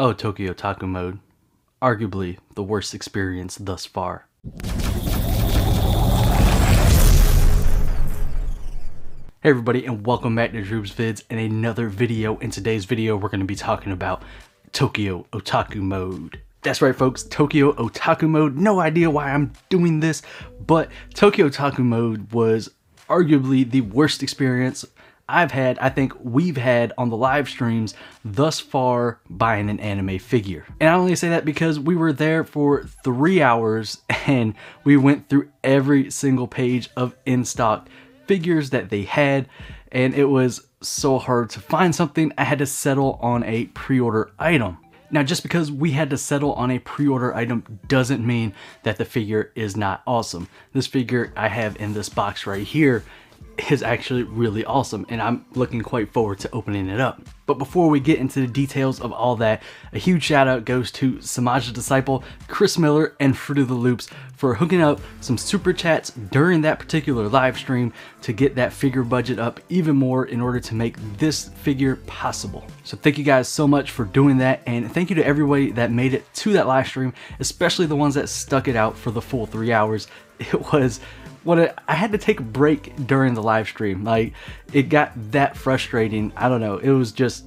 Oh, Tokyo Otaku mode. Arguably the worst experience thus far. Hey everybody, and welcome back to Droobz Vids and another video. In today's video, we're going to be talking about Tokyo Otaku mode. That's right folks, Tokyo Otaku mode. No idea why I'm doing this, but Tokyo Otaku mode was arguably the worst experience I've had, I think we've had on the live streams thus far buying an anime figure. And I only say that because we were there for 3 hours and we went through every single page of in-stock figures that they had, and it was so hard to find something. I had to settle on a pre-order item. Now, just because we had to settle on a pre-order item doesn't mean that the figure is not awesome. This figure I have in this box right here is actually really awesome, and I'm looking quite forward to opening it up. But before we get into the details of all that, a huge shout out goes to Samaj the Disciple, Chris Miller, and Fruit of the Loops for hooking up some super chats during that particular live stream to get that figure budget up even more in order to make this figure possible. So thank you guys so much for doing that, and thank you to everybody that made it to that live stream, especially the ones that stuck it out for the full 3 hours. It was I had to take a break during the live stream. Like, it got that frustrating. I don't know. It was just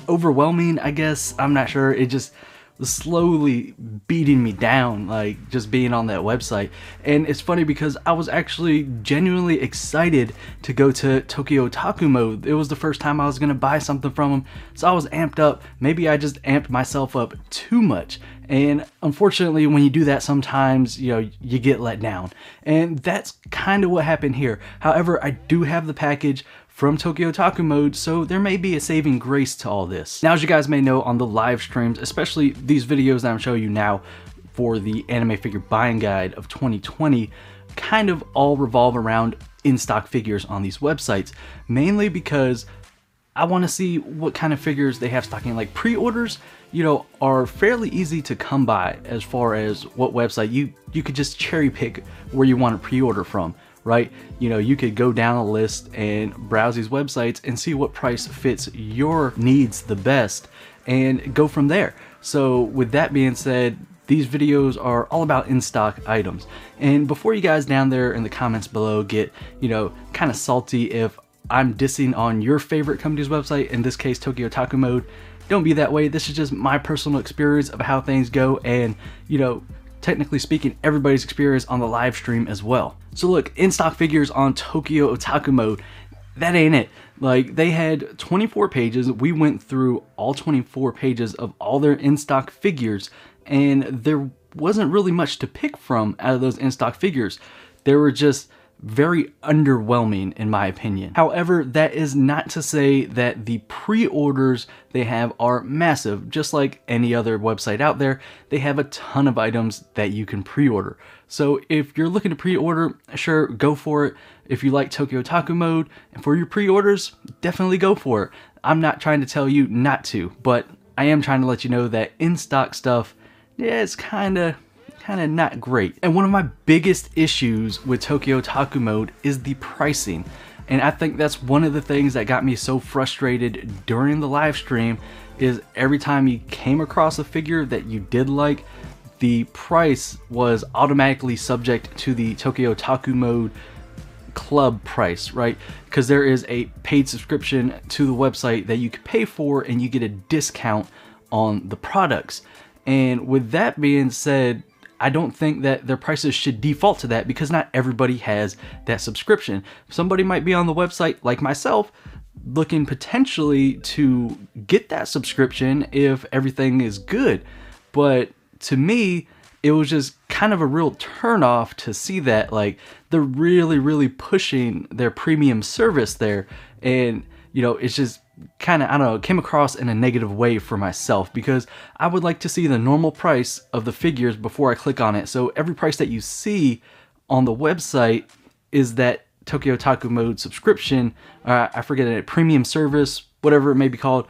overwhelming, I guess. I'm not sure. It just was slowly beating me down, like just being on that website. And it's funny because I was actually genuinely excited to go to Tokyo Otaku mode. It was the first time I was gonna buy something from them, so I was amped up. Maybe I just amped myself up too much. And unfortunately, when you do that, sometimes, you know, you get let down. And that's kind of what happened here. However, I do have the package from Tokyo Otaku mode, so there may be a saving grace to all this. Now, as you guys may know, on the live streams, especially these videos that I'm showing you now for the anime figure buying guide of 2020, kind of all revolve around in-stock figures on these websites, mainly because I want to see what kind of figures they have stocking. Like, pre-orders, you know, are fairly easy to come by as far as what website you could just cherry pick where you want to pre-order from, right? You know, you could go down a list and browse these websites and see what price fits your needs the best and go from there. So with that being said, these videos are all about in-stock items. And before you guys down there in the comments below get, you know, kind of salty if I'm dissing on your favorite company's website, in this case Tokyo Otaku mode, don't be that way. This is just my personal experience of how things go, and, you know, technically speaking, everybody's experience on the live stream as well. So look, in-stock figures on Tokyo Otaku mode, that ain't it. Like, they had 24 pages. We went through all 24 pages of all their in-stock figures, and there wasn't really much to pick from out of those in-stock figures. They were just very underwhelming in my opinion. However, that is not to say that the pre-orders they have are massive. Just like any other website out there, they have a ton of items that you can pre-order. So if you're looking to pre-order, sure, go for it. If you like Tokyo Otaku mode and for your pre-orders, definitely go for it. I'm not trying to tell you not to, but I am trying to let you know that in-stock stuff, yeah, it's kind of not great. And one of my biggest issues with Tokyo Otaku mode is the pricing. And I think that's one of the things that got me so frustrated during the live stream, is every time you came across a figure that you did like, the price was automatically subject to the Tokyo Otaku mode club price, right? Because there is a paid subscription to the website that you can pay for and you get a discount on the products. And with that being said, I don't think that their prices should default to that, because not everybody has that subscription. Somebody might be on the website, like myself, looking potentially to get that subscription if everything is good. But to me, it was just kind of a real turnoff to see that, like, they're really pushing their premium service there. And, you know, it's just kind of, I don't know, it came across in a negative way for myself, because I would like to see the normal price of the figures before I click on it. So every price that you see on the website is that Tokyo Otaku mode subscription, I forget it, premium service, whatever it may be called.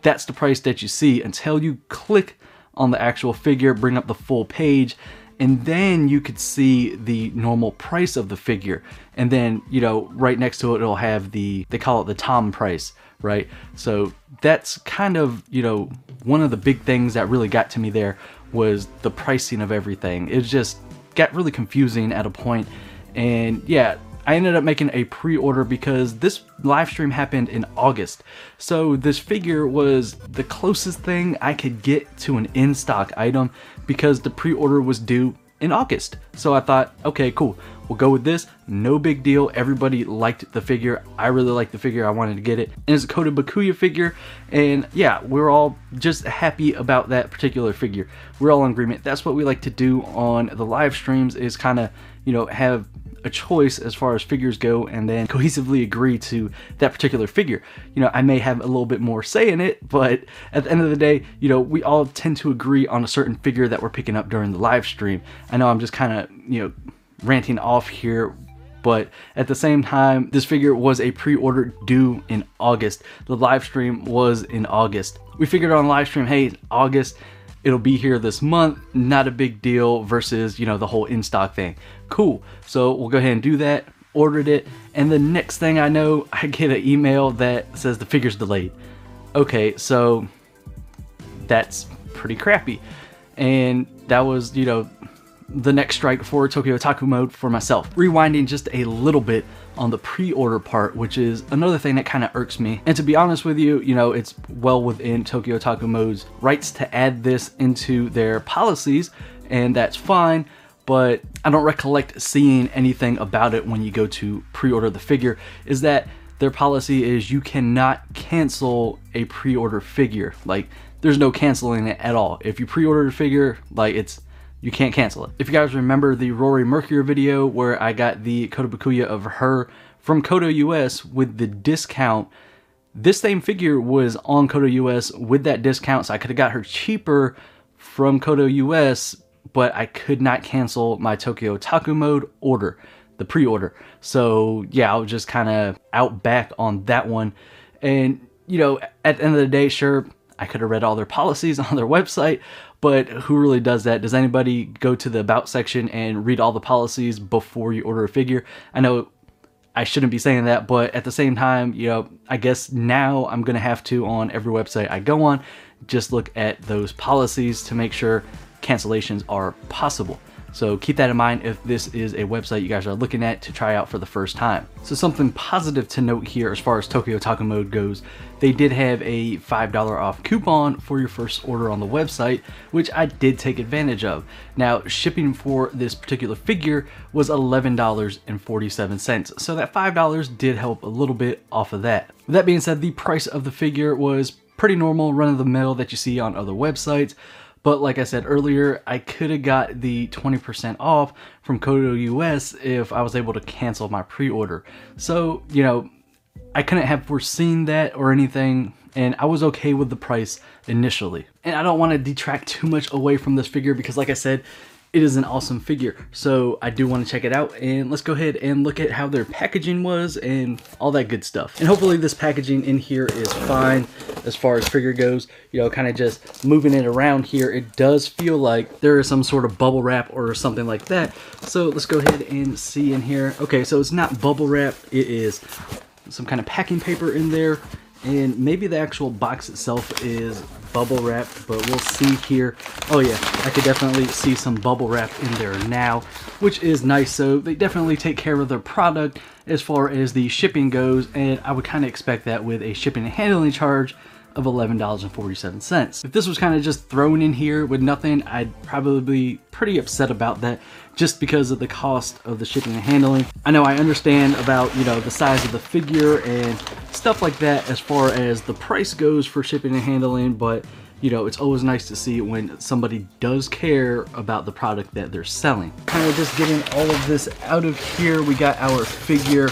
That's the price that you see until you click on the actual figure, bring up the full page, and then you could see the normal price of the figure. And then, you know, right next to it, it'll have they call it the Tom price, right? So that's kind of, you know, one of the big things that really got to me there was the pricing of everything. It just got really confusing at a point, and yeah, I ended up making a pre-order because this live stream happened in August. So this figure was the closest thing I could get to an in-stock item because the pre-order was due in August. So I thought, okay, cool, we'll go with this. No big deal. Everybody liked the figure. I really liked the figure. I wanted to get it. And it's a Kota Bakuya figure. And yeah, we're all just happy about that particular figure. We're all in agreement. That's what we like to do on the live streams, is kind of, you know, have a choice as far as figures go and then cohesively agree to that particular figure. You know, I may have a little bit more say in it, but at the end of the day, you know, we all tend to agree on a certain figure that we're picking up during the live stream. I know I'm just kind of, you know, ranting off here, but at the same time, this figure was a pre-order due in August. The live stream was in August. We figured on live stream, hey, August, it'll be here this month, not a big deal versus, you know, the whole in-stock thing. Cool, so we'll go ahead and do that, ordered it, and the next thing I know, I get an email that says the figure's delayed. Okay, so that's pretty crappy. And that was, you know, the next strike for Tokyo Otaku mode for myself. Rewinding just a little bit on the pre-order part, which is another thing that kind of irks me. And to be honest with you, you know, it's well within Tokyo Otaku mode's rights to add this into their policies, and that's fine, but I don't recollect seeing anything about it when you go to pre-order the figure, is that their policy is you cannot cancel a pre-order figure. Like, there's no canceling it at all. If you pre-order a figure, like, you can't cancel it. If you guys remember the Rory Mercury video where I got the Kota Bakuya of her from Koto US with the discount, this same figure was on Koto US with that discount, so I could have got her cheaper from Koto US, but I could not cancel my Tokyo Otaku mode order, the pre-order. So yeah, I was just kind of out back on that one. And you know, at the end of the day, sure, I could have read all their policies on their website, but who really does that? Does anybody go to the About section and read all the policies before you order a figure? I know I shouldn't be saying that, but at the same time, you know, I guess now I'm going to have to, on every website I go on, just look at those policies to make sure cancellations are possible. So keep that in mind if this is a website you guys are looking at to try out for the first time. So something positive to note here as far as Tokyo Otaku mode goes, they did have a $5 off coupon for your first order on the website, which I did take advantage of. Now, shipping for this particular figure was $11.47, so that $5 did help a little bit off of that. With that being said, the price of the figure was pretty normal, run-of-the-mill that you see on other websites. But like I said earlier, I could have got the 20% off from Koto US if I was able to cancel my pre-order. So, you know, I couldn't have foreseen that or anything, and I was okay with the price initially. And I don't want to detract too much away from this figure because, like I said, it is an awesome figure. So I do want to check it out, and let's go ahead and look at how their packaging was and all that good stuff. And hopefully this packaging in here is fine as far as figure goes. You know, kind of just moving it around here, it does feel like there is some sort of bubble wrap or something like that. So let's go ahead and see in here. Okay, so it's not bubble wrap, it is some kind of packing paper in there, and maybe the actual box itself is bubble wrap, but we'll see here. Oh yeah, I could definitely see some bubble wrap in there now, which is nice. So they definitely take care of their product as far as the shipping goes, and I would kind of expect that with a shipping and handling charge of $11.47. If this was kind of just thrown in here with nothing, I'd probably be pretty upset about that, just because of the cost of the shipping and handling. I know I understand about, you know, the size of the figure and stuff like that as far as the price goes for shipping and handling, but you know, it's always nice to see when somebody does care about the product that they're selling. Kind of just getting all of this out of here. We got our figure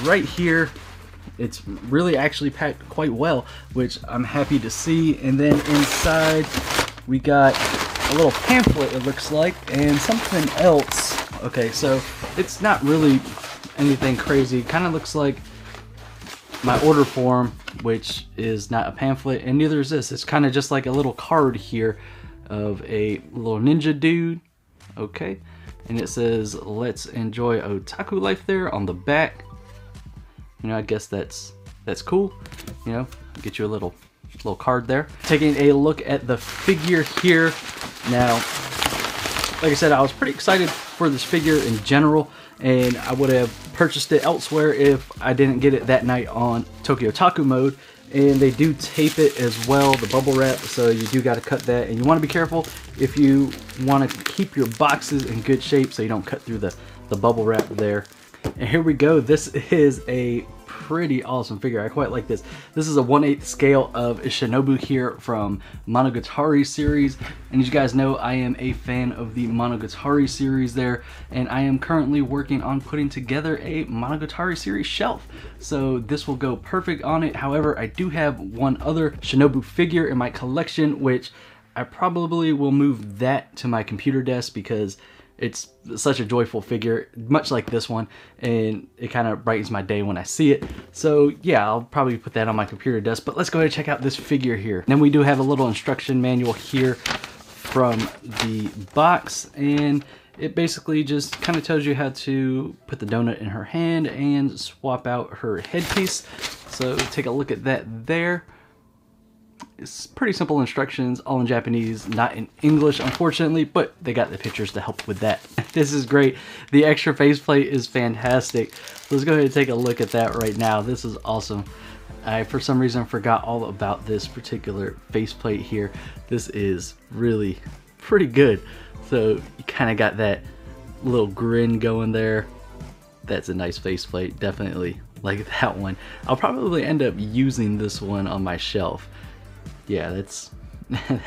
right here. It's really actually packed quite well, which I'm happy to see. And then inside we got a little pamphlet, it looks like, and something else. Okay, so it's not really anything crazy. It kind of looks like my order form, which is not a pamphlet, and neither is this. It's kind of just like a little card here of a little ninja dude. Okay, and it says, "Let's enjoy otaku life" there on the back. You know, I guess that's cool. You know, get you a little little card there. Taking a look at the figure here. Now, like I said, I was pretty excited for this figure in general, and I would have purchased it elsewhere if I didn't get it that night on Tokyo Otaku mode. And they do tape it as well, the bubble wrap, so you do got to cut that. And you want to be careful if you want to keep your boxes in good shape so you don't cut through the bubble wrap there. And here we go. This is a pretty awesome figure. I quite like this. This is a 1/8 scale of Shinobu here from Monogatari series. And as you guys know, I am a fan of the Monogatari series there. And I am currently working on putting together a Monogatari series shelf. So this will go perfect on it. However, I do have one other Shinobu figure in my collection, which I probably will move that to my computer desk because it's such a joyful figure, much like this one, and it kind of brightens my day when I see it. So yeah, I'll probably put that on my computer desk, but let's go ahead and check out this figure here. Then we do have a little instruction manual here from the box, and it basically just kind of tells you how to put the donut in her hand and swap out her headpiece. So take a look at that there. It's pretty simple instructions, all in Japanese, not in English, unfortunately, but they got the pictures to help with that. This is great. The extra faceplate is fantastic. Let's go ahead and take a look at that right now. This is awesome. I, for some reason, forgot all about this particular faceplate here. This is really pretty good. So you kind of got that little grin going there. That's a nice faceplate, definitely like that one. I'll probably end up using this one on my shelf. Yeah, that's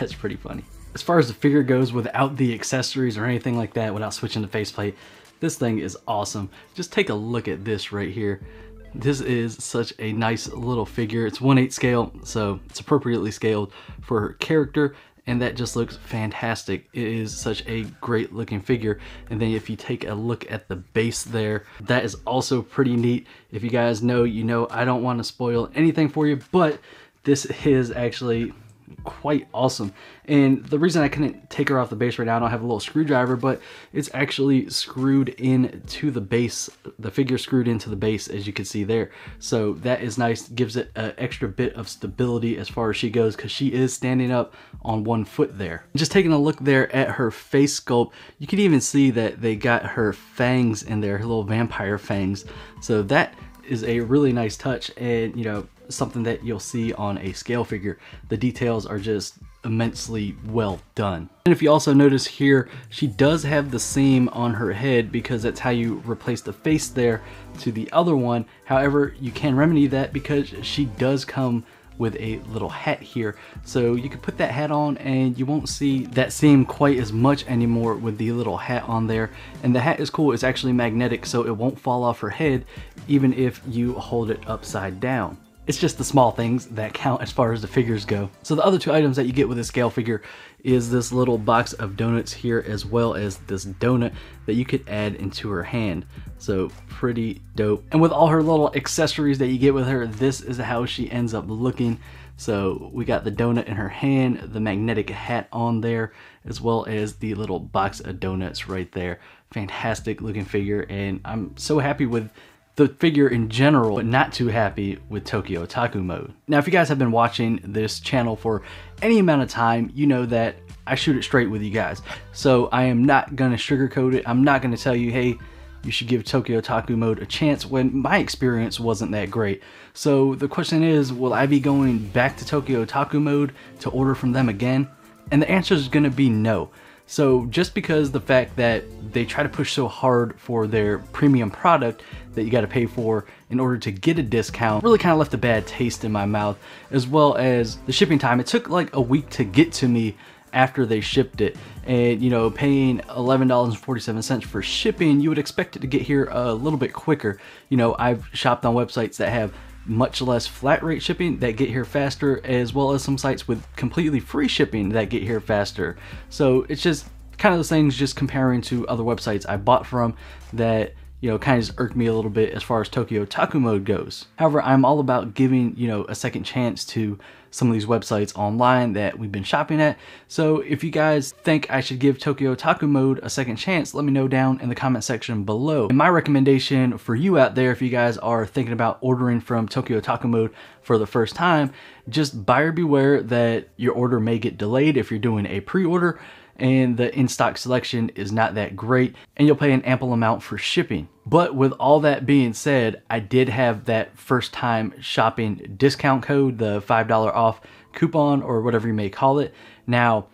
that's pretty funny. As far as the figure goes, without the accessories or anything like that, without switching the faceplate, this thing is awesome. Just take a look at this right here. This is such a nice little figure. It's 1/8 scale, so it's appropriately scaled for her character, and that just looks fantastic. It is such a great looking figure. And then if you take a look at the base there, that is also pretty neat. If you guys know, you know I don't want to spoil anything for you, but this is actually quite awesome. And the reason I couldn't take her off the base right now, I don't have a little screwdriver, but it's actually screwed into the base, the figure screwed into the base, as you can see there. So that is nice, gives it an extra bit of stability as far as she goes, because she is standing up on one foot there. Just taking a look there at her face sculpt, you can even see that they got her fangs in there, her little vampire fangs. So that is a really nice touch, and you know, something that you'll see on a scale figure. The details are just immensely well done. And if you also notice here, she does have the seam on her head because that's how you replace the face there to the other one. However, you can remedy that because she does come with a little hat here, so you can put that hat on and you won't see that seam quite as much anymore with the little hat on there. And the hat is cool, it's actually magnetic, so it won't fall off her head even if you hold it upside down. It's just the small things that count as far as the figures go. So the other two items that you get with this scale figure is this little box of donuts here, as well as this donut that you could add into her hand. So pretty dope. And with all her little accessories that you get with her, this is how she ends up looking. So we got the donut in her hand, the magnetic hat on there, as well as the little box of donuts right there. Fantastic looking figure, and I'm so happy with the figure in general, but not too happy with Tokyo Otaku mode. Now, if you guys have been watching this channel for any amount of time, you know that I shoot it straight with you guys. So I am not gonna sugarcoat it. I'm not gonna tell you, hey, you should give Tokyo Otaku mode a chance, when my experience wasn't that great. So the question is, will I be going back to Tokyo Otaku mode to order from them again? And the answer is gonna be no. So just because the fact that they try to push so hard for their premium product that you got to pay for in order to get a discount really kind of left a bad taste in my mouth, as well as the shipping time. It took like a week to get to me after they shipped it, and you know, paying $11.47 for shipping, you would expect it to get here a little bit quicker. You know, I've shopped on websites that have much less flat rate shipping that get here faster, as well as some sites with completely free shipping that get here faster. So it's just kind of those things, just comparing to other websites I bought from, that you know, kind of just irked me a little bit as far as Tokyo Otaku mode goes. However, I'm all about giving, you know, a second chance to some of these websites online that we've been shopping at. So if you guys think I should give Tokyo Otaku Mode a second chance, let me know down in the comment section below. And my recommendation for you out there, if you guys are thinking about ordering from Tokyo Otaku Mode for the first time, just buyer beware that your order may get delayed if you're doing a pre-order and the in-stock selection is not that great, and you'll pay an ample amount for shipping. But with all that being said, I did have that first time shopping discount code, the $5 off coupon or whatever you may call it. Now,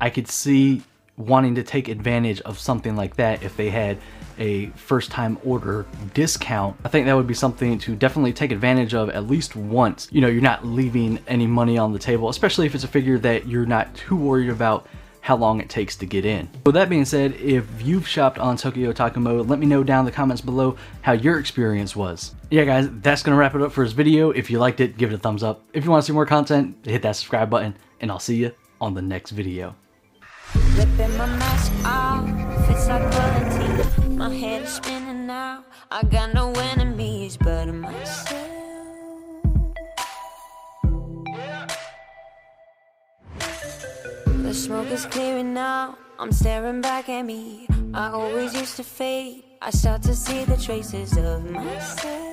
I could see wanting to take advantage of something like that if they had a first time order discount. I think that would be something to definitely take advantage of at least once. You know, you're not leaving any money on the table, especially if it's a figure that you're not too worried about how long it takes to get in. With that being said, if you've shopped on Tokyo Otaku Mode, let me know down in the comments below how your experience was. Yeah guys, that's gonna wrap it up for this video. If you liked it, give it a thumbs up. If you want to see more content, hit that subscribe button, and I'll see you on the next video. Ripping my mask off, it's like quality. My head is spinning now. I got no enemies but myself. The smoke is clearing now. I'm staring back at me. I always used to fade. I start to see the traces of myself.